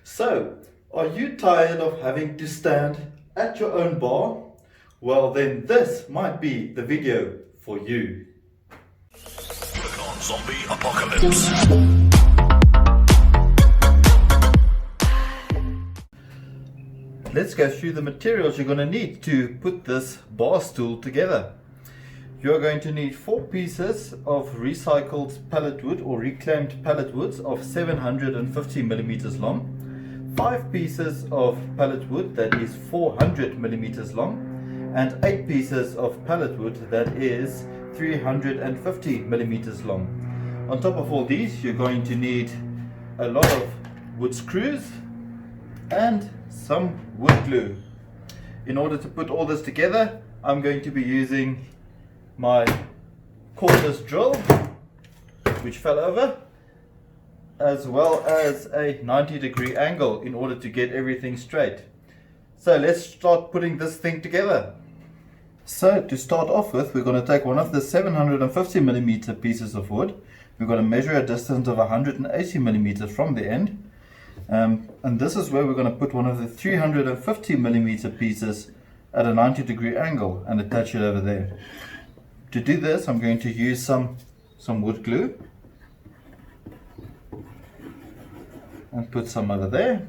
So, are you tired of having to stand at your own bar? Well, then this might be the video for you. On Zombie Apocalypse. Let's go through the materials you're going to need to put this bar stool together. You're going to need 4 pieces of recycled pallet wood or reclaimed pallet woods of 750 millimeters long, 5 pieces of pallet wood that is 400 millimeters long, and 8 pieces of pallet wood that is 350 millimeters long. On top of all these, you're going to need a lot of wood screws and some wood glue. In order to put all this together, I'm going to be using my cordless drill, which fell over, as well as a 90-degree angle in order to get everything straight. So let's start putting this thing together. So to start off with, we're going to take one of the 750 millimeter pieces of wood. We're going to measure a distance of 180 millimeters from the end. And this is where we're going to put one of the 350 millimeter pieces at a 90-degree angle and attach it over there. To do this, I'm going to use some wood glue and put some over there.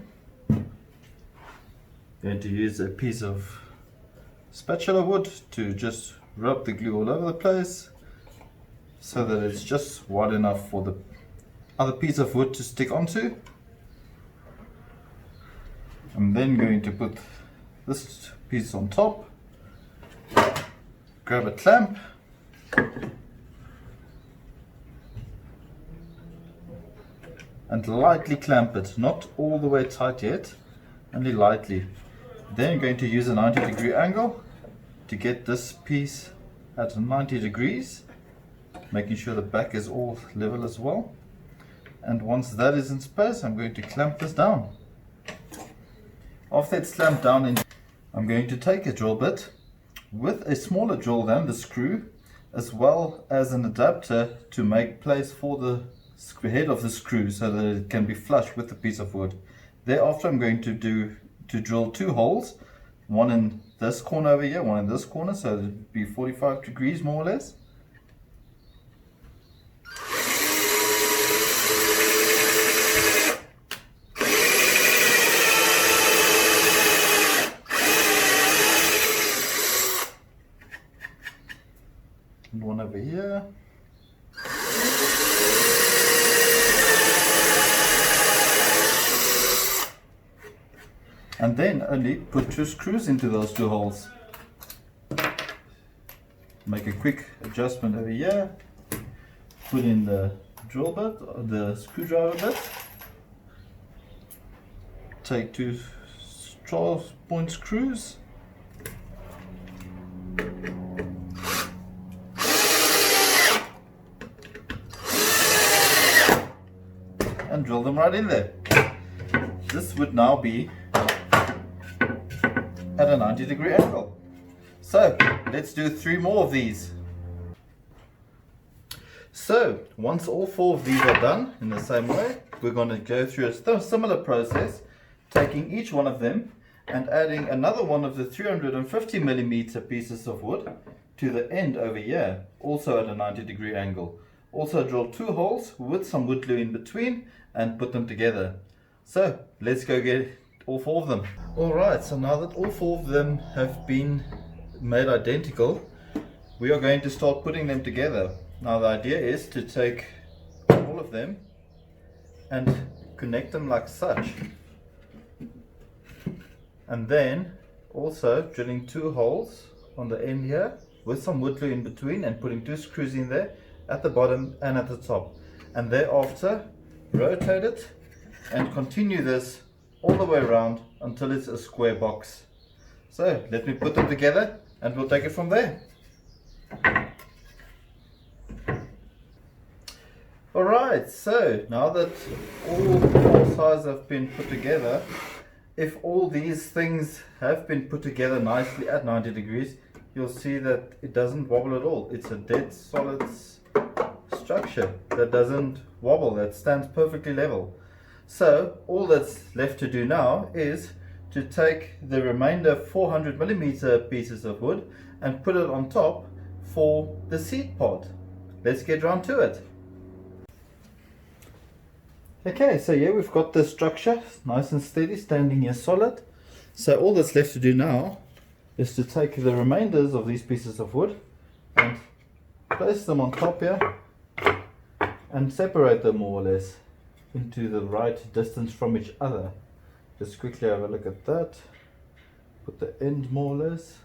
Going to use a piece of spatula wood to just rub the glue all over the place so that it's just wide enough for the other piece of wood to stick onto. I'm then going to put this piece on top, grab a clamp, and lightly clamp it, not all the way tight yet, only lightly. Then I'm going to use a 90-degree angle to get this piece at 90 degrees, making sure the back is all level as well. And once that is in place, I'm going to clamp this down. After it's clamped down, I'm going to take a drill bit with a smaller drill than the screw, as well as an adapter to make place for the head of the screw so that it can be flush with the piece of wood. Thereafter, I'm going to drill 2 holes, one in this corner over here, one in this corner, so it would be 45 degrees more or less. And one over here. And then only put 2 screws into those 2 holes. Make a quick adjustment over here. Put in the drill bit, or the screwdriver bit. Take 2 straw point screws. And drill them right in there. This would now be at a 90-degree angle. So let's do 3 more of these. So once all 4 of these are done in the same way, we're going to go through a similar process, taking each one of them and adding another one of the 350 millimeter pieces of wood to the end over here, also at a 90-degree angle. Also drill 2 holes with some wood glue in between and put them together. So let's go get all 4 of them. Alright, so now that all 4 of them have been made identical, we are going to start putting them together. Now the idea is to take all of them and connect them like such, and then also drilling 2 holes on the end here with some wood glue in between and putting 2 screws in there at the bottom and at the top, and thereafter rotate it and continue this all the way around until it's a square box. So let me put them together and we'll take it from there. Alright, so now that all 4 sides have been put together, if all these things have been put together nicely at 90 degrees, you'll see that it doesn't wobble at all. It's a dead solid structure that doesn't wobble, that stands perfectly level. So all that's left to do now is to take the remainder 400mm pieces of wood and put it on top for the seat pod. Let's get round to it. Okay, so yeah, we've got the structure nice and steady, standing here solid. So all that's left to do now is to take the remainders of these pieces of wood and place them on top here and separate them more or less into the right distance from each other. Just quickly have a look at that. Put the end more or less,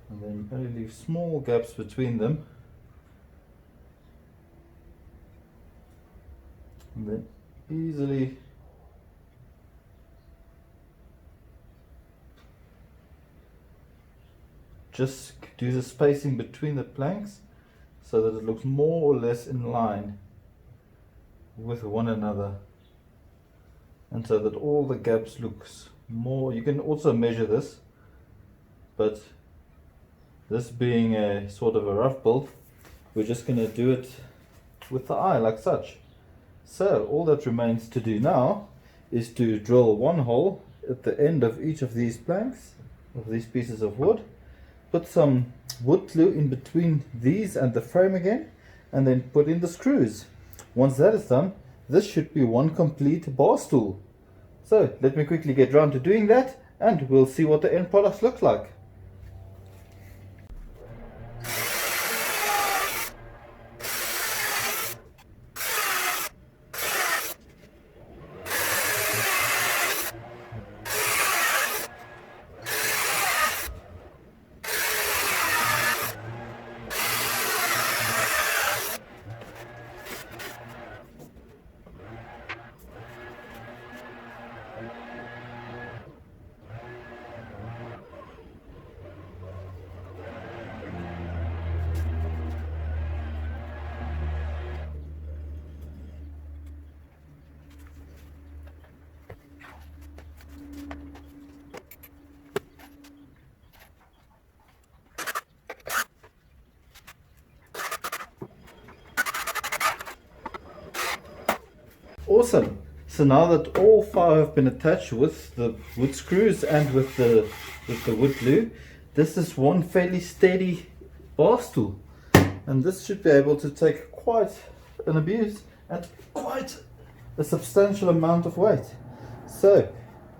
and then only leave small gaps between them, and then easily just do the spacing between the planks so that it looks more or less in line with one another, and so that all the gaps looks more. You can also measure this, but this being a sort of a rough build, we're just going to do it with the eye like such. So all that remains to do now is to drill one hole at the end of each of these planks, of these pieces of wood, put some wood glue in between these and the frame again, and then put in the screws. Once that is done, this should be one complete bar stool. So let me quickly get round to doing that, and we'll see what the end product looks like. Awesome. So now that all 5 have been attached with the wood screws and with the wood glue, this is one fairly steady bar stool, and this should be able to take quite an abuse and quite a substantial amount of weight. So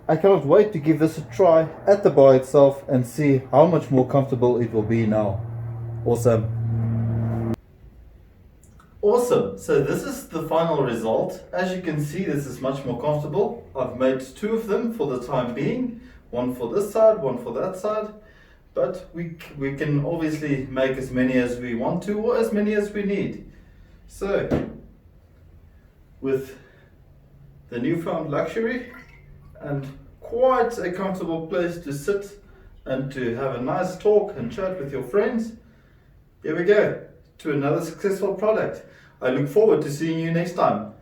I cannot wait to give this a try at the bar itself and see how much more comfortable it will be now. Awesome. Awesome, so this is the final result. As you can see, this is much more comfortable. I've made 2 of them for the time being, one for this side, one for that side, but we can obviously make as many as we want to or as many as we need. So with the newfound luxury and quite a comfortable place to sit and to have a nice talk and chat with your friends, here we go to another successful product. I look forward to seeing you next time.